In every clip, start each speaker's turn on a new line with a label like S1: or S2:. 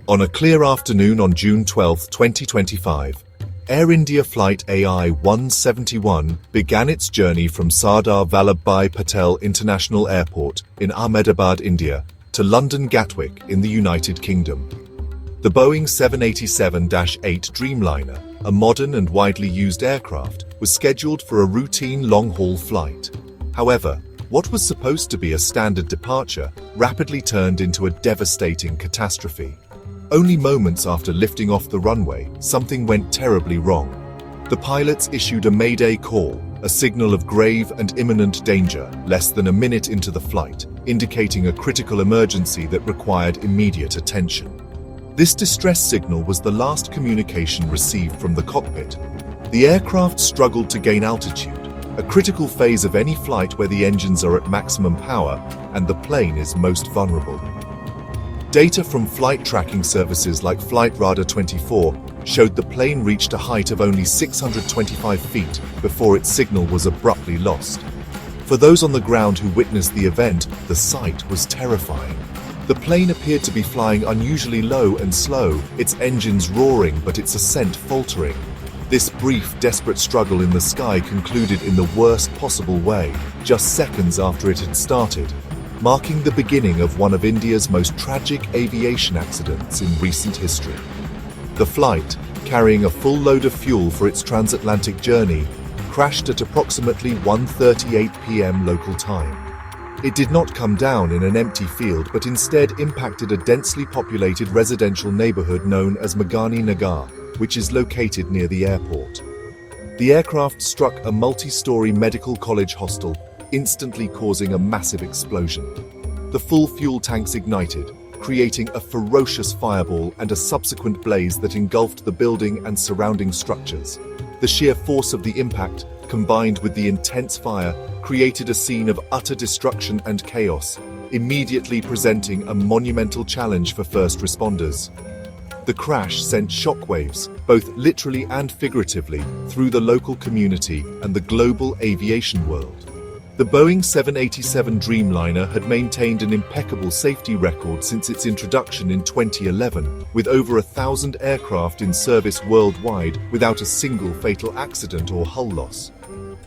S1: On a clear afternoon on June 12, 2025, Air India Flight AI-171 began its journey from Sardar Vallabhbhai Patel International Airport in Ahmedabad, India, to London Gatwick in the United Kingdom. The Boeing 787-8 Dreamliner, a modern and widely used aircraft, was scheduled for a routine long-haul flight. However, what was supposed to be a standard departure rapidly turned into a devastating catastrophe. Only moments after lifting off the runway, something went terribly wrong. The pilots issued a mayday call, a signal of grave and imminent danger, less than a minute into the flight, indicating a critical emergency that required immediate attention. This distress signal was the last communication received from the cockpit. The aircraft struggled to gain altitude, a critical phase of any flight where the engines are at maximum power and the plane is most vulnerable. Data from flight tracking services like Flightradar24 showed the plane reached a height of only 625 feet before its signal was abruptly lost. For those on the ground who witnessed the event, the sight was terrifying. The plane appeared to be flying unusually low and slow, its engines roaring but its ascent faltering. This brief, desperate struggle in the sky concluded in the worst possible way, just seconds after it had started, marking the beginning of one of India's most tragic aviation accidents in recent history. The flight, carrying a full load of fuel for its transatlantic journey, crashed at approximately 1:38 p.m. local time. It did not come down in an empty field but instead impacted a densely populated residential neighborhood known as Megani Nagar, which is located near the airport. The aircraft struck a multi-story medical college hostel, instantly causing a massive explosion. The full fuel tanks ignited, creating a ferocious fireball and a subsequent blaze that engulfed the building and surrounding structures. The sheer force of the impact, combined with the intense fire, created a scene of utter destruction and chaos, immediately presenting a monumental challenge for first responders. The crash sent shockwaves, both literally and figuratively, through the local community and the global aviation world. The Boeing 787 Dreamliner had maintained an impeccable safety record since its introduction in 2011, with over 1,000 aircraft in service worldwide without a single fatal accident or hull loss.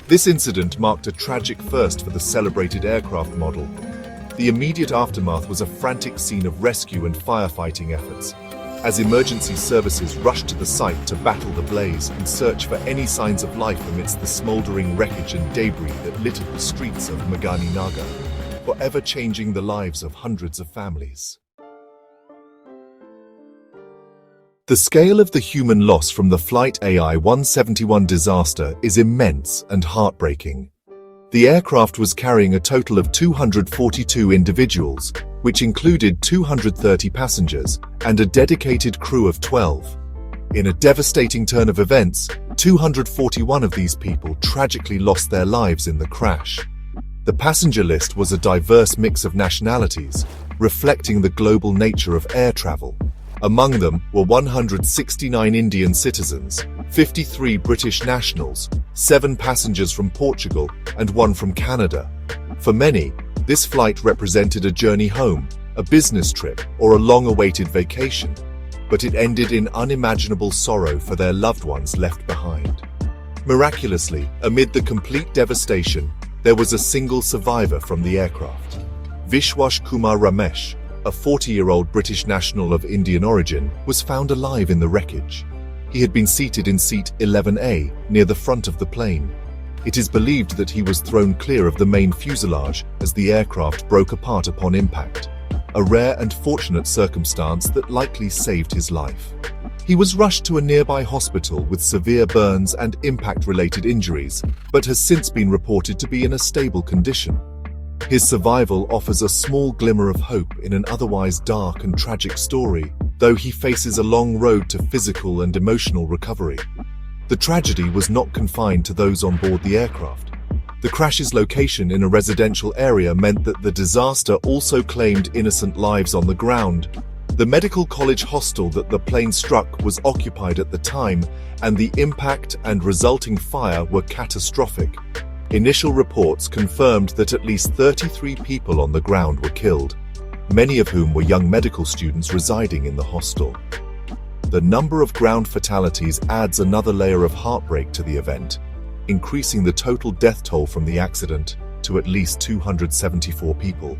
S1: This incident marked a tragic first for the celebrated aircraft model. The immediate aftermath was a frantic scene of rescue and firefighting efforts, as emergency services rushed to the site to battle the blaze and search for any signs of life amidst the smoldering wreckage and debris that littered the streets of Megani Nagar, forever changing the lives of hundreds of families. The scale of the human loss from the Flight AI-171 disaster is immense and heartbreaking. The aircraft was carrying a total of 242 individuals, which included 230 passengers and a dedicated crew of 12. In a devastating turn of events, 241 of these people tragically lost their lives in the crash. The passenger list was a diverse mix of nationalities, reflecting the global nature of air travel. Among them were 169 Indian citizens, 53 British nationals, 7 passengers from Portugal, and 1 from Canada. For many, this flight represented a journey home, a business trip, or a long-awaited vacation, but it ended in unimaginable sorrow for their loved ones left behind. Miraculously, amid the complete devastation, there was a single survivor from the aircraft. Vishwash Kumar Ramesh, a 40-year-old British national of Indian origin, was found alive in the wreckage. He had been seated in seat 11A, near the front of the plane. It is believed that he was thrown clear of the main fuselage as the aircraft broke apart upon impact, a rare and fortunate circumstance that likely saved his life. He was rushed to a nearby hospital with severe burns and impact-related injuries, but has since been reported to be in a stable condition. His survival offers a small glimmer of hope in an otherwise dark and tragic story, though he faces a long road to physical and emotional recovery. The tragedy was not confined to those on board the aircraft. The crash's location in a residential area meant that the disaster also claimed innocent lives on the ground. The medical college hostel that the plane struck was occupied at the time, and the impact and resulting fire were catastrophic. Initial reports confirmed that at least 33 people on the ground were killed. many of whom were young medical students residing in the hostel. The number of ground fatalities adds another layer of heartbreak to the event, increasing the total death toll from the accident to at least 274 people,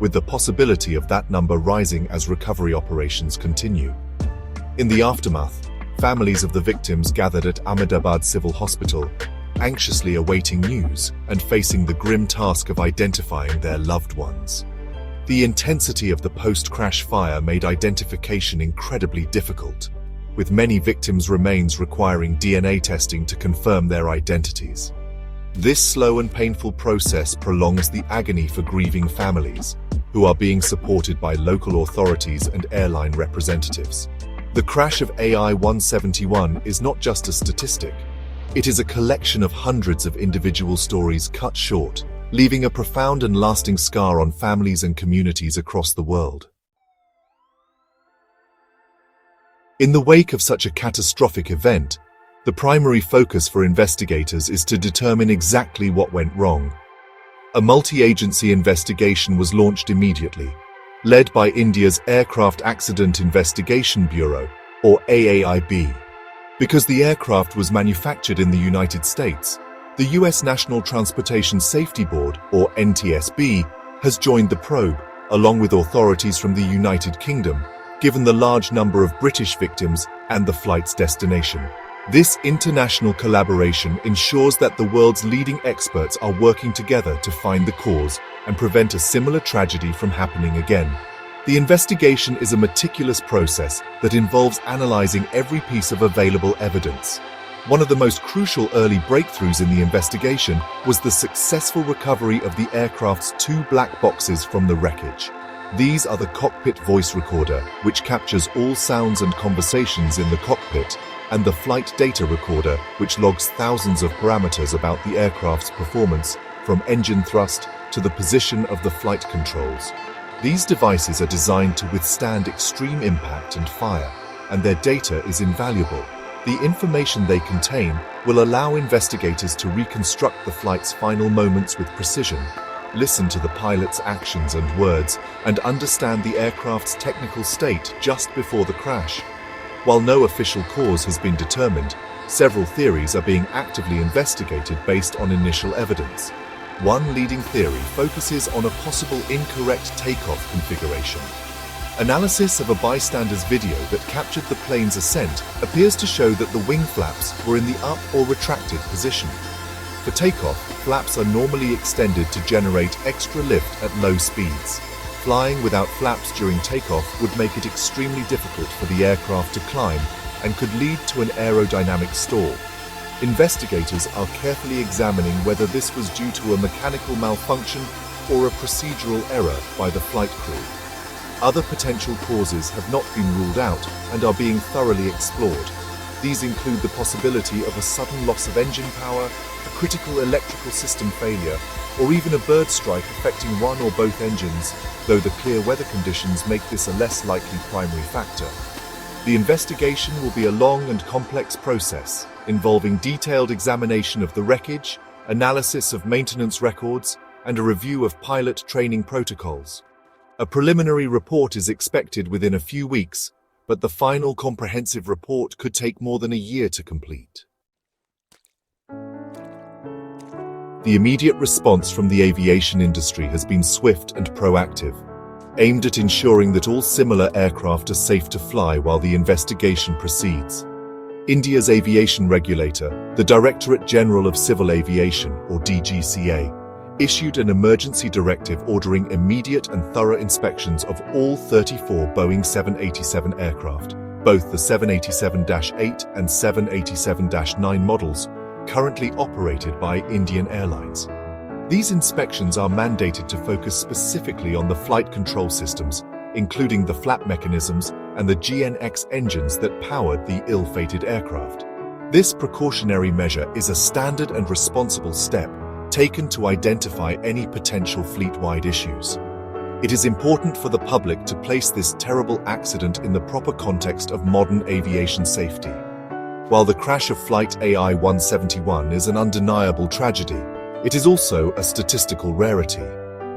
S1: with the possibility of that number rising as recovery operations continue. In the aftermath, families of the victims gathered at Ahmedabad Civil Hospital, anxiously awaiting news and facing the grim task of identifying their loved ones. The intensity of the post-crash fire made identification incredibly difficult, with many victims' remains requiring DNA testing to confirm their identities. This slow and painful process prolongs the agony for grieving families, who are being supported by local authorities and airline representatives. The crash of AI-171 is not just a statistic. It is a collection of hundreds of individual stories cut short, leaving a profound and lasting scar on families and communities across the world. In the wake of such a catastrophic event, the primary focus for investigators is to determine exactly what went wrong. A multi-agency investigation was launched immediately, led by India's Aircraft Accident Investigation Bureau, or AAIB. Because the aircraft was manufactured in the United States, the U.S. National Transportation Safety Board, or NTSB, has joined the probe, along with authorities from the United Kingdom, given the large number of British victims and the flight's destination. This international collaboration ensures that the world's leading experts are working together to find the cause and prevent a similar tragedy from happening again. The investigation is a meticulous process that involves analyzing every piece of available evidence. One of the most crucial early breakthroughs in the investigation was the successful recovery of the aircraft's 2 black boxes from the wreckage. These are the cockpit voice recorder, which captures all sounds and conversations in the cockpit, and the flight data recorder, which logs thousands of parameters about the aircraft's performance, from engine thrust to the position of the flight controls. These devices are designed to withstand extreme impact and fire, and their data is invaluable. The information they contain will allow investigators to reconstruct the flight's final moments with precision, listen to the pilot's actions and words, and understand the aircraft's technical state just before the crash. While no official cause has been determined, several theories are being actively investigated based on initial evidence. One leading theory focuses on a possible incorrect takeoff configuration. Analysis of a bystander's video that captured the plane's ascent appears to show that the wing flaps were in the up or retracted position. For takeoff, flaps are normally extended to generate extra lift at low speeds. Flying without flaps during takeoff would make it extremely difficult for the aircraft to climb and could lead to an aerodynamic stall. Investigators are carefully examining whether this was due to a mechanical malfunction or a procedural error by the flight crew. Other potential causes have not been ruled out and are being thoroughly explored. These include the possibility of a sudden loss of engine power, a critical electrical system failure, or even a bird strike affecting one or both engines, though the clear weather conditions make this a less likely primary factor. The investigation will be a long and complex process, involving detailed examination of the wreckage, analysis of maintenance records, and a review of pilot training protocols. A preliminary report is expected within a few weeks, but the final comprehensive report could take more than a year to complete. The immediate response from the aviation industry has been swift and proactive, aimed at ensuring that all similar aircraft are safe to fly while the investigation proceeds. India's aviation regulator, the Directorate General of Civil Aviation, or DGCA, issued an emergency directive ordering immediate and thorough inspections of all 34 Boeing 787 aircraft, both the 787-8 and 787-9 models, currently operated by Indian Airlines. These inspections are mandated to focus specifically on the flight control systems, including the flap mechanisms and the GNX engines that powered the ill-fated aircraft. This precautionary measure is a standard and responsible step taken to identify any potential fleet-wide issues. It is important for the public to place this terrible accident in the proper context of modern aviation safety. While the crash of Flight AI-171 is an undeniable tragedy, it is also a statistical rarity.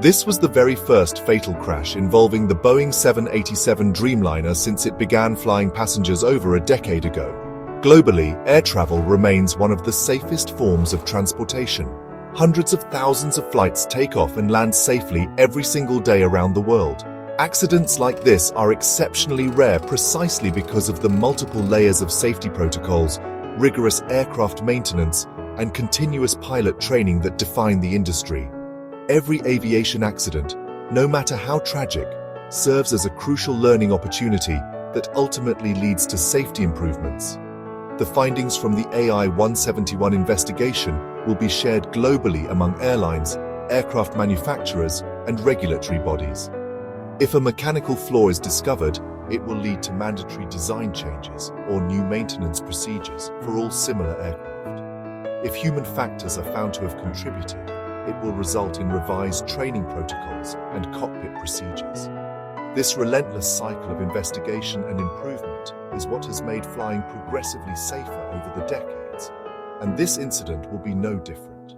S1: This was the very first fatal crash involving the Boeing 787 Dreamliner since it began flying passengers over a decade ago. Globally, air travel remains one of the safest forms of transportation. Hundreds of thousands of flights take off and land safely every single day around the world. Accidents like this are exceptionally rare precisely because of the multiple layers of safety protocols, rigorous aircraft maintenance, and continuous pilot training that define the industry. Every aviation accident, no matter how tragic, serves as a crucial learning opportunity that ultimately leads to safety improvements. The findings from the AI-171 investigation will be shared globally among airlines, aircraft manufacturers, and regulatory bodies. If a mechanical flaw is discovered, it will lead to mandatory design changes or new maintenance procedures for all similar aircraft. If human factors are found to have contributed, it will result in revised training protocols and cockpit procedures. This relentless cycle of investigation and improvement is what has made flying progressively safer over the decades, and this incident will be no different.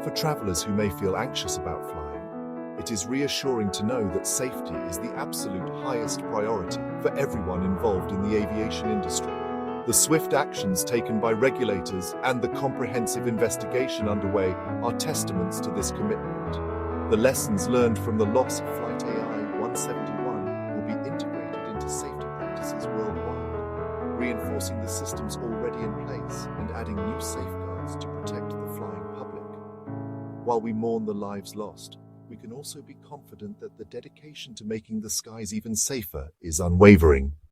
S1: For travelers who may feel anxious about flying, it is reassuring to know that safety is the absolute highest priority for everyone involved in the aviation industry. The swift actions taken by regulators and the comprehensive investigation underway are testaments to this commitment. The lessons learned from the loss of Flight AI-171 will be integrated into safety practices worldwide, reinforcing the systems already in place and adding new safeguards to protect the flying public. While we mourn the lives lost, we can also be confident that the dedication to making the skies even safer is unwavering.